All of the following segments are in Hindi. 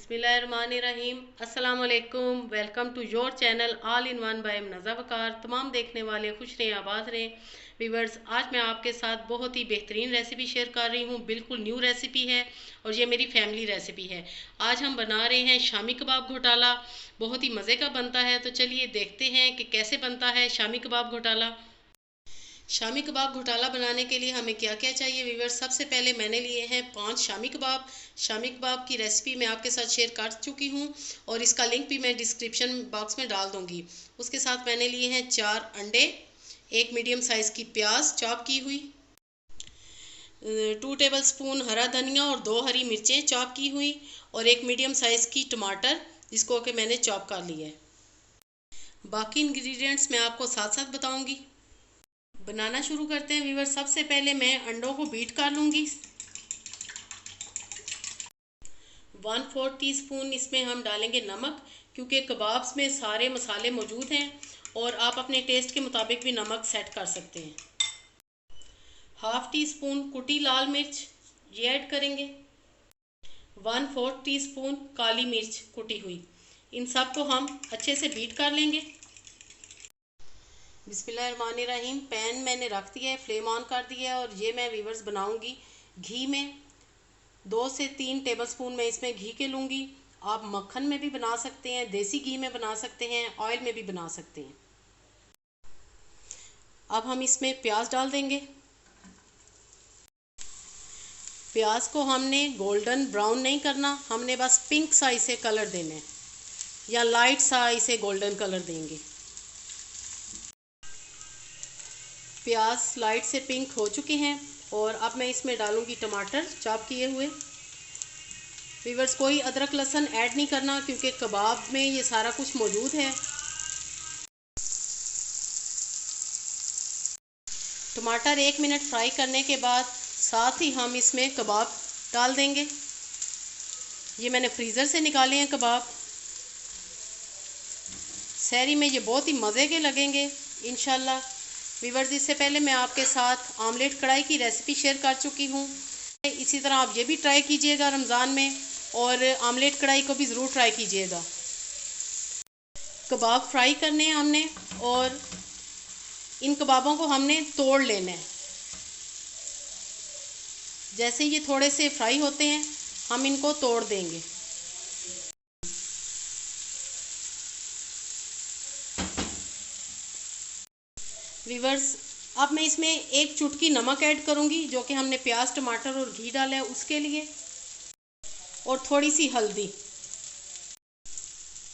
बिस्मिल्लाहिर्रहमानिर्रहीम। अस्सलाम वालेकुम। Welcome to your channel all in one by Munazza Waqar. तमाम देखने वाले खुश रहें, आबाद रहें। व्यूवर्स, आज मैं आपके साथ बहुत ही बेहतरीन रेसिपी शेयर कर रही हूँ। बिल्कुल न्यू रेसिपी है और ये मेरी फैमिली रेसिपी है। आज हम बना रहे हैं शामी कबाब घोटाला। बहुत ही मज़े का बनता है, तो चलिए देखते हैं कि कैसे बनता है शामी कबाब घोटाला। शामी कबाब घोटाला बनाने के लिए हमें क्या क्या चाहिए व्यूअर्स। सबसे पहले मैंने लिए हैं 5 शामी कबाब। शामी कबाब की रेसिपी मैं आपके साथ शेयर कर चुकी हूँ और इसका लिंक भी मैं डिस्क्रिप्शन बॉक्स में डाल दूँगी। उसके साथ मैंने लिए हैं 4 अंडे, 1 मीडियम साइज़ की प्याज चॉप की हुई, 2 टेबलस्पून हरा धनिया और 2 हरी मिर्चें चॉप की हुई और 1 मीडियम साइज़ की टमाटर जिसको कि मैंने चॉप कर लिया है। बाकी इंग्रेडिएंट्स मैं आपको साथ साथ बताऊँगी। बनाना शुरू करते हैं व्यूअर्स। सबसे पहले मैं अंडों को बीट कर लूँगी। 1/4 टीस्पून इसमें हम डालेंगे नमक, क्योंकि कबाब्स में सारे मसाले मौजूद हैं और आप अपने टेस्ट के मुताबिक भी नमक सेट कर सकते हैं। 1/2 टीस्पून कुटी लाल मिर्च ये ऐड करेंगे। 1/4 टीस्पून काली मिर्च कुटी हुई। इन सब को हम अच्छे से बीट कर लेंगे। बिस्मिल्लाहिर्रहमानिर्रहीम। पैन मैंने रख दिया है, फ्लेम ऑन कर दिया है और ये मैं व्यूअर्स बनाऊंगी घी में। 2 से 3 टेबलस्पून मैं इसमें घी के लूँगी। आप मक्खन में भी बना सकते हैं, देसी घी में बना सकते हैं, ऑयल में भी बना सकते हैं। अब हम इसमें प्याज डाल देंगे। प्याज को हमने गोल्डन ब्राउन नहीं करना, हमने बस पिंक सा इसे कलर देना है या लाइट सा इसे गोल्डन कलर देंगे। प्याज लाइट से पिंक हो चुके हैं और अब मैं इसमें डालूंगी टमाटर चॉप किए हुए। व्यूअर्स, कोई अदरक लहसुन ऐड नहीं करना क्योंकि कबाब में ये सारा कुछ मौजूद है। टमाटर 1 मिनट फ्राई करने के बाद साथ ही हम इसमें कबाब डाल देंगे। ये मैंने फ्रीज़र से निकाले हैं कबाब। सहरी में ये बहुत ही मज़े के लगेंगे इंशाल्लाह। व्यूअर्स, इससे पहले मैं आपके साथ आमलेट कढ़ाई की रेसिपी शेयर कर चुकी हूँ। इसी तरह आप ये भी ट्राई कीजिएगा रमज़ान में और आमलेट कढ़ाई को भी ज़रूर ट्राई कीजिएगा। कबाब फ्राई करने हैं हमने और इन कबाबों को हमने तोड़ लेना है। जैसे ये थोड़े से फ्राई होते हैं हम इनको तोड़ देंगे। व्यूअर्स, अब मैं इसमें 1 चुटकी नमक ऐड करूंगी जो कि हमने प्याज टमाटर और घी डाला है उसके लिए, और थोड़ी सी हल्दी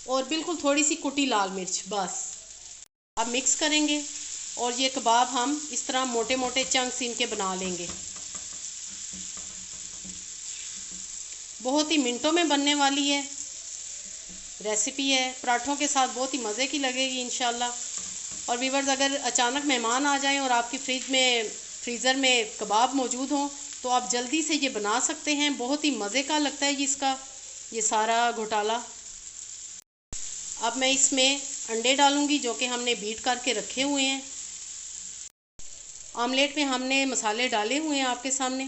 और बिल्कुल थोड़ी सी कुटी लाल मिर्च बस। अब मिक्स करेंगे और ये कबाब हम इस तरह मोटे मोटे चंक्स इनके बना लेंगे। बहुत ही मिनटों में बनने वाली है रेसिपी है, पराठों के साथ बहुत ही मज़े की लगेगी इंशाल्लाह। और व्यूअर्स, अगर अचानक मेहमान आ जाएं और आपकी फ्रीज़र में कबाब मौजूद हों तो आप जल्दी से ये बना सकते हैं। बहुत ही मज़े का लगता है इसका ये सारा घोटाला। अब मैं इसमें अंडे डालूंगी जो कि हमने बीट करके रखे हुए हैं। आमलेट में हमने मसाले डाले हुए हैं आपके सामने,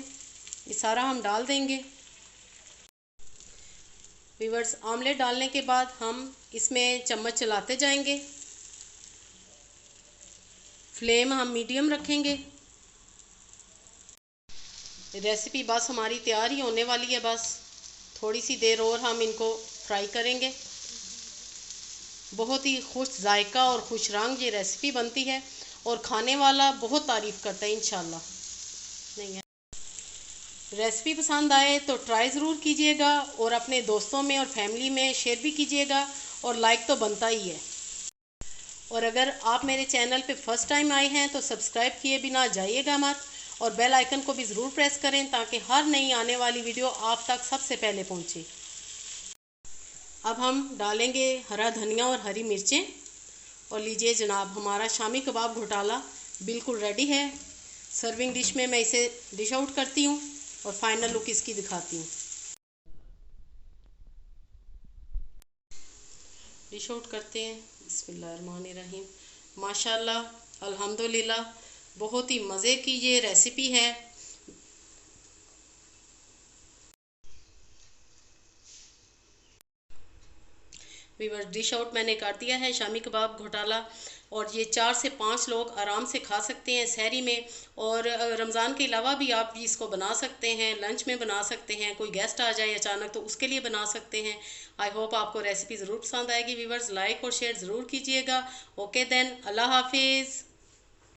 ये सारा हम डाल देंगे। व्यूअर्स, आमलेट डालने के बाद हम इसमें चम्मच चलाते जाएंगे। फ्लेम हम मीडियम रखेंगे। रेसिपी बस हमारी तैयार ही होने वाली है, बस थोड़ी सी देर और हम इनको फ्राई करेंगे। बहुत ही खुश जायका और खुश रंग ये रेसिपी बनती है और खाने वाला बहुत तारीफ़ करता है इंशाल्लाह। नहीं है, रेसिपी पसंद आए तो ट्राई ज़रूर कीजिएगा और अपने दोस्तों में और फैमिली में शेयर भी कीजिएगा और लाइक तो बनता ही है। और अगर आप मेरे चैनल पे फर्स्ट टाइम आए हैं तो सब्सक्राइब किए बिना जाइएगा मत और बेल आइकन को भी ज़रूर प्रेस करें ताकि हर नई आने वाली वीडियो आप तक सबसे पहले पहुंचे। अब हम डालेंगे हरा धनिया और हरी मिर्चें और लीजिए जनाब, हमारा शामी कबाब घोटाला बिल्कुल रेडी है। सर्विंग डिश में मैं इसे डिश आउट करती हूँ और फाइनल लुक इसकी दिखाती हूँ। डिश आउट करते हैं। बिस्मिल्लाहिर्रहमानिर्रहीम। माशाल्लाह अल्हम्दुलिल्लाह, बहुत ही मज़े की ये रेसिपी है। वीवर्स डिश आउट मैंने कर दिया है शामी कबाब घोटाला, और ये 4 से 5 लोग आराम से खा सकते हैं सहरी में। और रमज़ान के अलावा भी आप भी इसको बना सकते हैं, लंच में बना सकते हैं, कोई गेस्ट आ जाए अचानक तो उसके लिए बना सकते हैं। आई होप आपको रेसिपी ज़रूर पसंद आएगी वीवर्स, लाइक और शेयर ज़रूर कीजिएगा। ओके देन, अल्लाह हाफिज़।